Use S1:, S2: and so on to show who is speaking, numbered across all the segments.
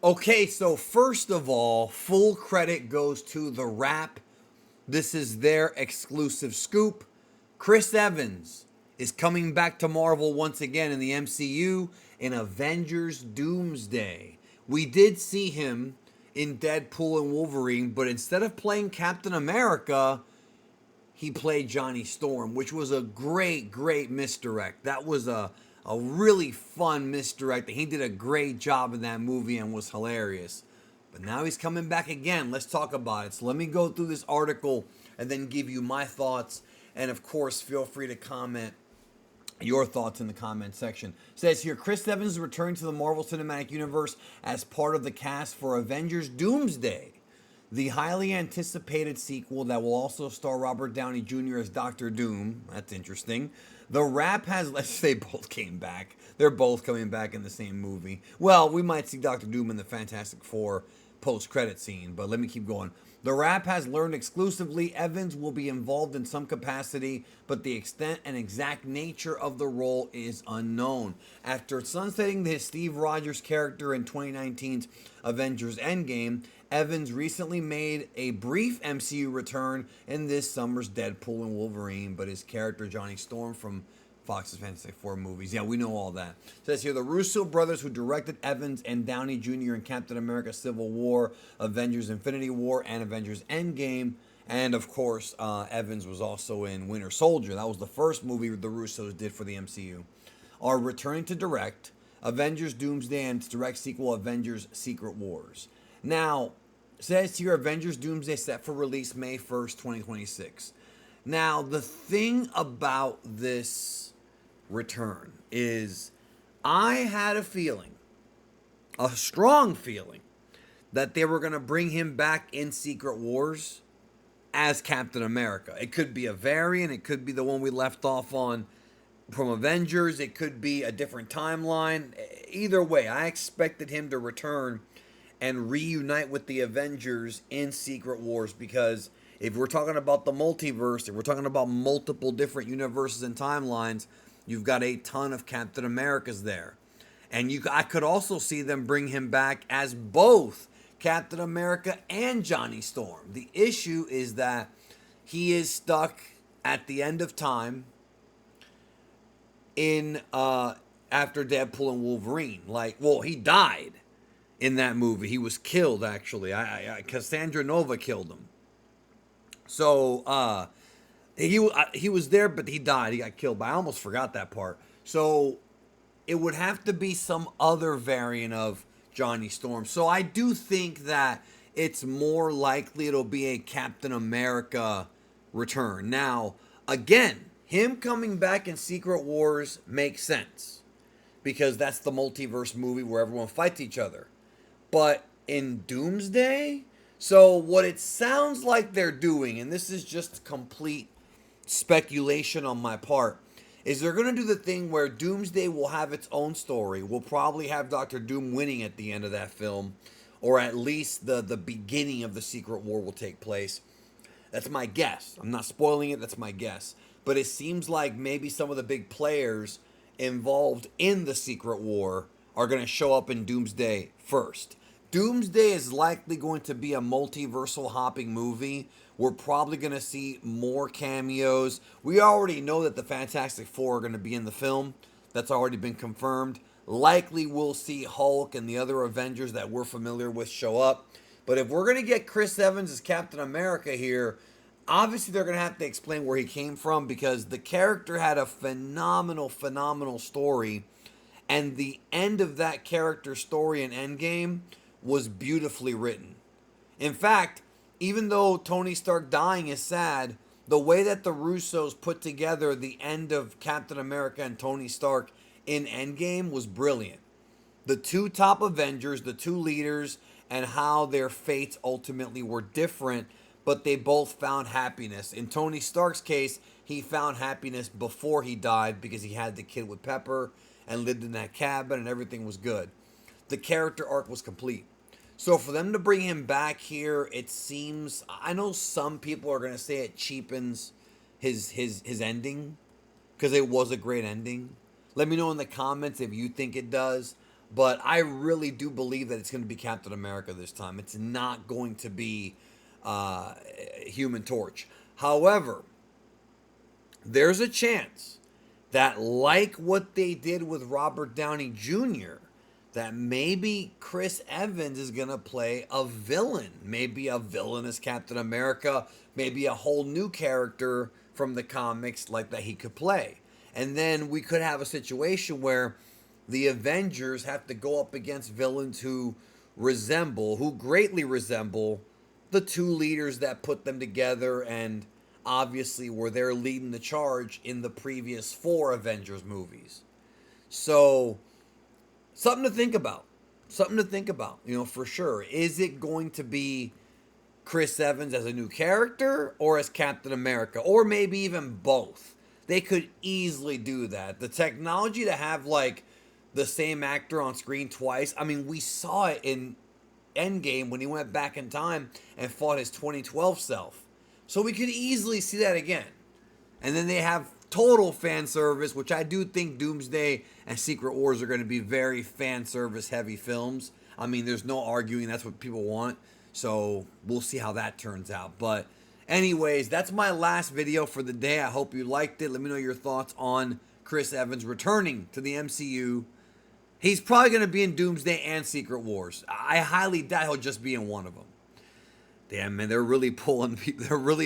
S1: Okay, so first of all, full credit goes to The Wrap. This is their exclusive scoop. Chris Evans is coming back to Marvel once again in the MCU in Avengers Doomsday. We did see him in Deadpool and Wolverine, but instead of playing Captain America, he played Johnny Storm, which was a great misdirect. That was a really fun misdirect. He did a great job in that movie and was hilarious. But now he's coming back again. Let's talk about it. So let me go through this article and then give you my thoughts. And of course, feel free to comment your thoughts in the comment section. It says here, Chris Evans is returning to the Marvel Cinematic Universe as part of the cast for Avengers Doomsday, the highly anticipated sequel that will also star Robert Downey Jr. as Doctor Doom. That's interesting. The Wrap has, let's say both came back. They're both coming back in the same movie. Well, we might see Doctor Doom in the Fantastic Four post-credit scene, but let me keep going. The Wrap has learned exclusively Evans will be involved in some capacity, but the extent and exact nature of the role is unknown. After sunsetting his Steve Rogers character in 2019's Avengers Endgame, Evans recently made a brief MCU return in this summer's Deadpool and Wolverine, but his character Johnny Storm from Fox's Fantastic Four movies. Yeah, we know all that. It says here, the Russo brothers who directed Evans and Downey Jr. in Captain America Civil War, Avengers Infinity War, and Avengers Endgame. And of course, Evans was also in Winter Soldier. That was the first movie the Russos did for the MCU. Are returning to direct Avengers Doomsday and its direct sequel, Avengers Secret Wars. Now, it says here, Avengers Doomsday set for release May 1st, 2026. Now, the thing about this return is I had a feeling, a strong feeling, that they were going to bring him back in Secret Wars as Captain America. It could be a variant, it could be the one we left off on from Avengers, it could be a different timeline. Either way, I expected him to return and reunite with the Avengers in Secret Wars, because if we're talking about the multiverse, if we're talking about multiple different universes and timelines, you've got a ton of Captain Americas there. And I could also see them bring him back as both Captain America and Johnny Storm. The issue is that he is stuck at the end of time in after Deadpool and Wolverine. Like, well, he died in that movie. He was killed, actually. Cassandra Nova killed him. So he was there, but he died. He got killed. But I almost forgot that part. So it would have to be some other variant of Johnny Storm. So I do think that it's more likely it'll be a Captain America return. Now, again, him coming back in Secret Wars makes sense, because that's the multiverse movie where everyone fights each other. But in Doomsday, so what it sounds like they're doing, and this is just complete speculation on my part, is they're going to do the thing where Doomsday will have its own story. We'll probably have Doctor Doom winning at the end of that film, or at least the beginning of the Secret War will take place. That's my guess. I'm not spoiling it, that's my guess. But it seems like maybe some of the big players involved in the Secret War are going to show up in Doomsday first. Doomsday is likely going to be a multiversal hopping movie. We're probably going to see more cameos. We already know that the Fantastic Four are going to be in the film. That's already been confirmed. Likely we'll see Hulk and the other Avengers that we're familiar with show up. But if we're going to get Chris Evans as Captain America here, obviously they're going to have to explain where he came from, because the character had a phenomenal story. And the end of that character's story in Endgame was beautifully written. In fact, even though Tony Stark dying is sad, the way that the Russos put together the end of Captain America and Tony Stark in Endgame was brilliant. The two top Avengers, the two leaders, and how their fates ultimately were different, but they both found happiness. In Tony Stark's case, he found happiness before he died because he had the kid with Pepper and lived in that cabin and everything was good. The character arc was complete. So for them to bring him back here, it seems, I know some people are going to say it cheapens his ending, because it was a great ending. Let me know in the comments if you think it does. But I really do believe that it's going to be Captain America this time. It's not going to be Human Torch. However, there's a chance that, like what they did with Robert Downey Jr., that maybe Chris Evans is going to play a villain. Maybe a villainous Captain America. Maybe a whole new character from the comics like that he could play. And then we could have a situation where the Avengers have to go up against villains who greatly resemble the two leaders that put them together and obviously were there leading the charge in the previous 4 Avengers movies. So, something to think about. Something to think about, for sure. Is it going to be Chris Evans as a new character or as Captain America? Or maybe even both. They could easily do that. The technology to have, like, the same actor on screen twice. I mean, we saw it in Endgame when he went back in time and fought his 2012 self. So we could easily see that again. And then they have total fan service, which I do think Doomsday and Secret Wars are going to be very fan service heavy films. I mean, there's no arguing that's what people want. So we'll see how that turns out. But anyways, that's my last video for the day. I hope you liked it. Let me know your thoughts on Chris Evans returning to the MCU. He's probably going to be in Doomsday and Secret Wars. I highly doubt he'll just be in one of them. Damn, man, they're really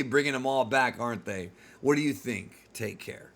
S1: bringing them all back, aren't they? What do you think? Take care.